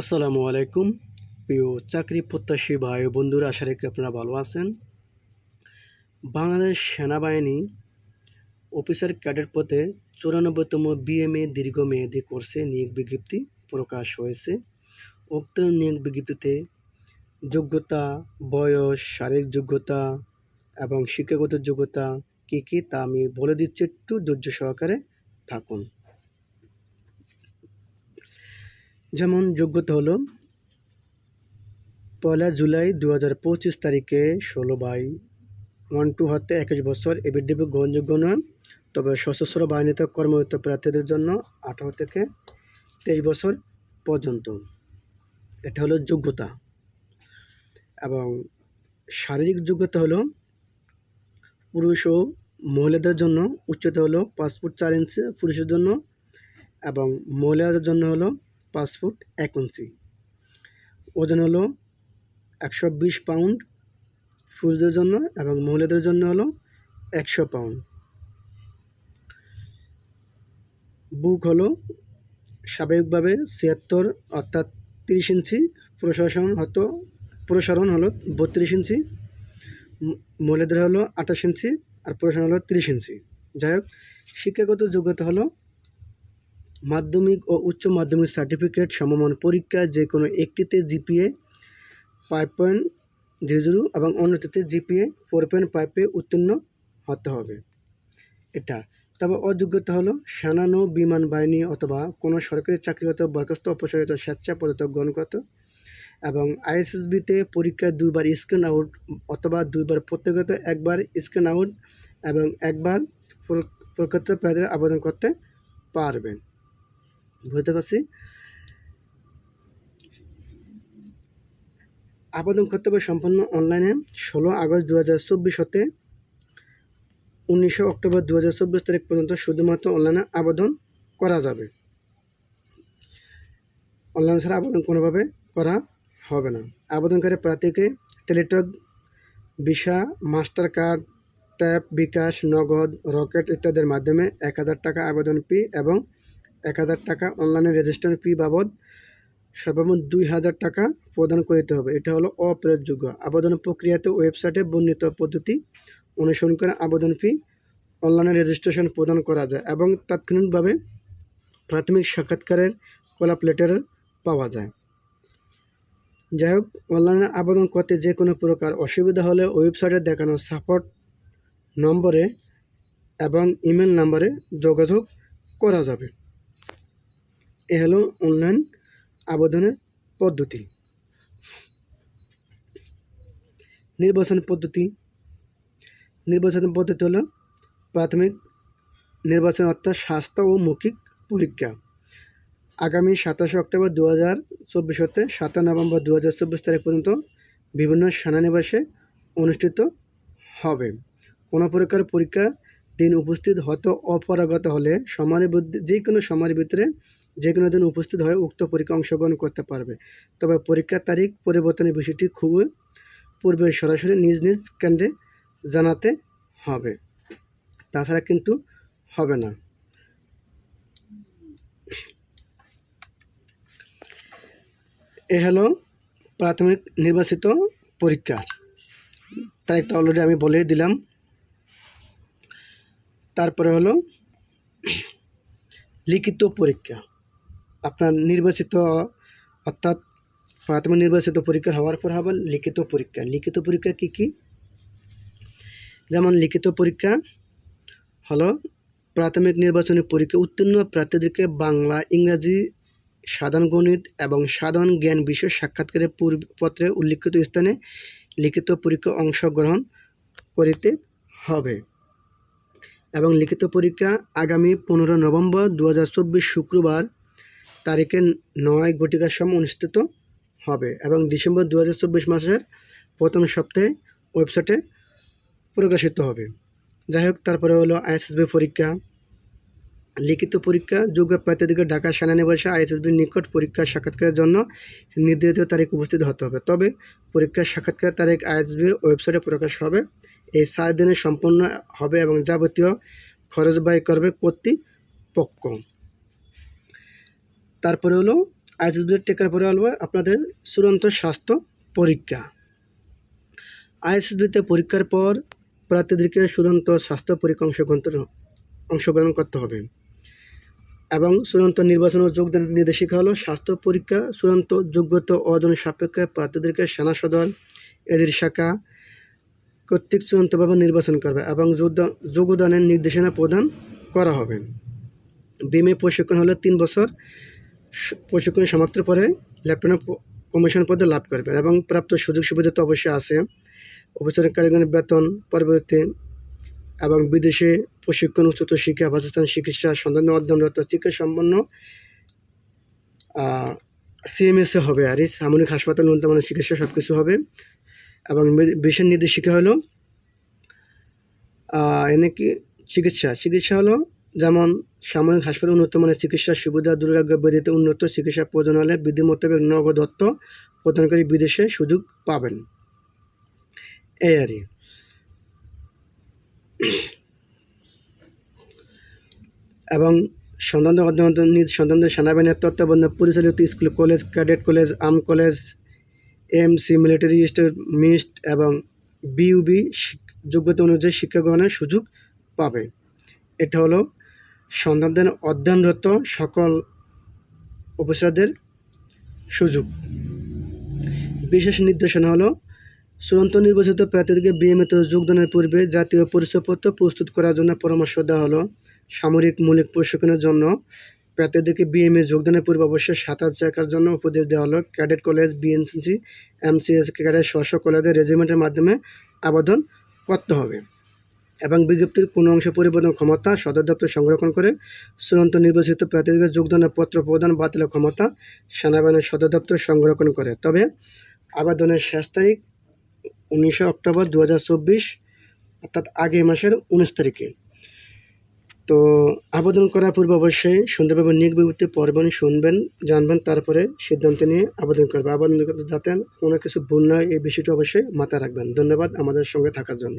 আসসালামু আলাইকুম। প্রিয় চাকরি প্রত্যাশী ভাই ও বন্ধুরা, আশা রাখি আপনারা ভালো আছেন। বাংলাদেশ সেনাবাহিনী অফিসার ক্যাডেট পদে 94তম বিএমএ দীর্ঘমেয়াদী কোর্সে নিয়োগ বিজ্ঞপ্তি প্রকাশ হয়েছে। উক্ত নিয়োগ বিজ্ঞপ্তিতে যোগ্যতা, বয়স, শারীরিক যোগ্যতা এবং শিক্ষাগত যোগ্যতা কী কী তা আমি বলে দিচ্ছি, একটু ধৈর্য সহকারে থাকুন। যেমন যোগ্যতা হলো 1 জুলাই 2025 তারিখে 16/12 হতে 21 বছর এবিডিপি গ্রহণযোগ্য নয়, তবে সশস্ত্র বাহিনীতে কর্মরত প্রার্থীদের জন্য 18 থেকে 23 বছর পর্যন্ত। এটা হলো যোগ্যতা। এবং শারীরিক যোগ্যতা হলো পুরুষ ও মহিলাদের জন্য উচ্চতা হলো 5 ফুট 4 ইঞ্চি পুরুষের জন্য, এবং মহিলাদের জন্য হলো 5 ফুট 1 ইঞ্চি। ওজন হলো 120 পাউন্ড পুরুষদের জন্য, এবং মহিলাদের জন্য হলো 100 পাউন্ড। বুক হলো স্বাভাবিকভাবে 76 অর্থাৎ 30 ইঞ্চি, প্রসারণ হলো 32 ইঞ্চি, মহিলাদের হলো 28 ইঞ্চি, আর প্রসারণ হলো 30 ইঞ্চি। যাই হোক, শিক্ষাগত যোগ্যতা হলো মাধ্যমিক ও উচ্চ মাধ্যমিক সার্টিফিকেট সমমান পরীক্ষা যে কোনো একটিতে জিপিএ 5.00 এবং অন্যটিতে জিপিএ 4.5 উত্তীর্ণ হতে হবে। এটা। তবে অযোগ্যতা হলো সেনা নৌ বিমান বাহিনী অথবা কোনো সরকারি চাকরিগত বরখাস্ত অপসারিত স্বেচ্ছা পদত্যাগ গ্রহণকৃত, এবং আইএসএসবিতে পরীক্ষায় 2 বার স্ক্যান আউট অথবা 2 বার প্রত্যেকগত 1 বার স্ক্যান আউট এবং 1 বার প্রখ্যাত প্রার্থীরা আবেদন করতে পারবেন। বুঝতে পারছি। আবেদন করতে হবে সম্পূর্ণ অনলাইনে। 16 আগস্ট 2024 হতে 19 অক্টোবর 2024 তারিখ পর্যন্ত শুধুমাত্র অনলাইনে আবেদন করা যাবে। অনলাইন ছাড়া আবেদন কোনোভাবে করা হবে না। আবেদনকারী প্রার্থীকে Teletalk, Visa, Mastercard, Tap, bKash, Nagad, Rocket ইত্যাদির মাধ্যমে 1000 টাকা আবেদন ফি এবং 1000 টাকা অনলাইনে রেজিস্ট্রেশন ফি বাবদ সর্বমোট 2000 টাকা প্রদান করিতে হবে। এটা হলো অপ্রয়োগযোগ্য। আবেদন প্রক্রিয়াতে ওয়েবসাইটে বর্ণিত পদ্ধতি অনুসরণ করে আবেদন ফি, অনলাইনে রেজিস্ট্রেশন প্রদান করা যায় এবং তাৎক্ষণিকভাবে প্রাথমিক সাক্ষাৎকারের কলাপ লেটার পাওয়া যায়। যাই হোক, অনলাইনে আবেদন করতে যে কোনো প্রকার অসুবিধা হলে ওয়েবসাইটে দেখানো সাপোর্ট নম্বরে এবং ইমেল নম্বরে যোগাযোগ করা যাবে। এ হলো অনলাইন আবেদনের পদ্ধতি। নির্বাচন পদ্ধতি হলো প্রাথমিক নির্বাচন অর্থাৎ স্বাস্থ্য ও মৌখিক পরীক্ষা আগামী 27 অক্টোবর 2024 হতে 7 নভেম্বর 2024 তারিখ পর্যন্ত বিভিন্ন সেনানিবাসে অনুষ্ঠিত হবে। কোনো প্রকার পরীক্ষা দিন উপস্থিত হতে অপারগত হলে যে কোনো সময়ের ভিতরে যে কোনো দিন উপস্থিত হয়ে উক্ত পরীক্ষা অংশগ্রহণ করতে পারবে। তবে পরীক্ষার তারিখ পরিবর্তনের বিষয়টি খুবই পূর্বে সরাসরি নিজ নিজ কেন্দ্রে জানাতে হবে, তাছাড়া কিন্তু হবে না। এ হলো প্রাথমিক নির্বাচিত পরীক্ষার তারিখটা অলরেডি আমি বলে দিলাম। তারপরে হলো লিখিত পরীক্ষা। আপনার নির্বাচিত অর্থাৎ প্রাথমিক নির্বাচিত পরীক্ষা হওয়ার পর হবে লিখিত পরীক্ষা। লিখিত পরীক্ষা কী কী? যেমন লিখিত পরীক্ষা হলো প্রাথমিক নির্বাচনী পরীক্ষা উত্তীর্ণ প্রার্থীদেরকে বাংলা, ইংরাজি, সাধারণ গণিত এবং সাধারণ জ্ঞান বিষয়ে সাক্ষাৎকারের পত্রে উল্লিখিত স্থানে লিখিত পরীক্ষা অংশগ্রহণ করিতে হবে। এবং লিখিত পরীক্ষা আগামী 15 নভেম্বর 2024 শুক্রবার তারিখে 9 ঘটিকার সময় অনুষ্ঠিত হবে এবং ডিসেম্বর 2024 মাসের প্রথম সপ্তাহে ওয়েবসাইটে প্রকাশিত হবে। যাই হোক, তারপরে হলো আইএসএসবি পরীক্ষা। লিখিত পরীক্ষা যোগ্য প্রার্থীদেরকে ঢাকা সেনানিবাসে আইএসএসবির নিকট পরীক্ষা সাক্ষাৎকারের জন্য নির্ধারিত তারিখ উপস্থিত হতে হবে। তবে পরীক্ষার সাক্ষাৎকার তারিখ আইএসএসবির ওয়েবসাইটে প্রকাশ হবে। এই 4 দিনে সম্পন্ন হবে এবং যাবতীয় খরচ ব্যয় করবে কর্তৃপক্ষ। তারপরে হলো আইএসএসবি টেকার পরে হলো আপনাদের চূড়ান্ত স্বাস্থ্য পরীক্ষা। আইএসএসবিতে পরীক্ষার পর প্রার্থীদেরকে চূড়ান্ত স্বাস্থ্য পরীক্ষা অংশগ্রহণ করতে হবে এবং চূড়ান্ত নির্বাচন ও যোগদান নির্দেশিকা হলো স্বাস্থ্য পরীক্ষা চূড়ান্ত যোগ্যতা অর্জন সাপেক্ষে প্রার্থীদেরকে সেনা সদর এজির শাখা কর্তৃক চূড়ান্তভাবে নির্বাচন করবে এবং যোগদানের নির্দেশনা প্রদান করা হবে। বিএমএ প্রশিক্ষণ হলো 3 বছর। প্রশিক্ষণ সমাপ্তির পরে লেফটেন্যান্ট কমিশন পদে লাভ করবে এবং প্রাপ্ত সুযোগ সুবিধা তো অবশ্যই আছে। অফিসারের কারিগরি বেতন পরবর্তী এবং বিদেশে প্রশিক্ষণ, উচ্চতর শিক্ষা, বাসস্থান, চিকিৎসা, সন্তান অধ্যয়নরত চিকিৎসা সম্পন্ন সিএমএসে হবে আর সামরিক হাসপাতাল উন্নত মানের চিকিৎসা সব কিছু হবে। এবং বিশেষ নির্দেশিকা হলো কি চিকিৎসা হলো যেমন সামরিক হাসপাতাল উন্নত মানের চিকিৎসার সুবিধা, দুরারোগ্য ব্যাধিতে উন্নত চিকিৎসা প্রয়োজন হলে বিধি মোতাবেক নগদ অর্থ প্রদানকারী বিদেশে সুযোগ পাবেন। এই আর এবং সন্তানদের সেনাবাহিনীর তত্ত্বাবধানে পরিচালিত school, college, cadet college, arm college, MC, military staff, mist এবং বিইউবি যোগ্যতা অনুযায়ী শিক্ষা গ্রহণের সুযোগ পাবে। এটা হলো সন্তানদের অধ্যয়নরত সকল অফিসারদের সুযোগ। বিশেষ নির্দেশনা হলো চূড়ান্ত নির্বাচিত প্রার্থীদেরকে বিএমএতে যোগদানের পূর্বে জাতীয় পরিচয়পত্র প্রস্তুত করার জন্য পরামর্শ দেওয়া হলো। সামরিক মৌলিক প্রশিক্ষণের জন্য প্রার্থীদেরকে বিএমএ যোগদানের পূর্বে অবশ্যই সাঁতার শেখার জন্য উপদেশ দেওয়া হলো। Cadet college, BNC, MCS cadet স্ব কলেজের রেজিমেন্টের মাধ্যমে আবেদন করতে হবে এবং বিজ্ঞপ্তির কোনো অংশ পরিবর্তন ক্ষমতা সদর দপ্তর সংরক্ষণ করে চূড়ান্ত নির্বাচিত প্রার্থীদেরকে যোগদানের পত্র প্রদান বাতিলের ক্ষমতা সেনাবাহিনীর সদর দপ্তর সংরক্ষণ করে। তবে আবেদনের শেষ তারিখ 19 অক্টোবর 2024, অর্থাৎ আগামী মাসের 19 তারিখে। তো আবেদন করার পূর্বে অবশ্যই সুন্দরভাবে নিয়োগ বিজ্ঞপ্তি পড়বেন, শুনবেন, জানবেন, তারপরে সিদ্ধান্ত নিয়ে আবেদন করবেন। আবেদন করতে যাতে কোনো কিছু ভুল না হয় এই বিষয়টি অবশ্যই মাথায় রাখবেন। ধন্যবাদ আমাদের সঙ্গে থাকার জন্য।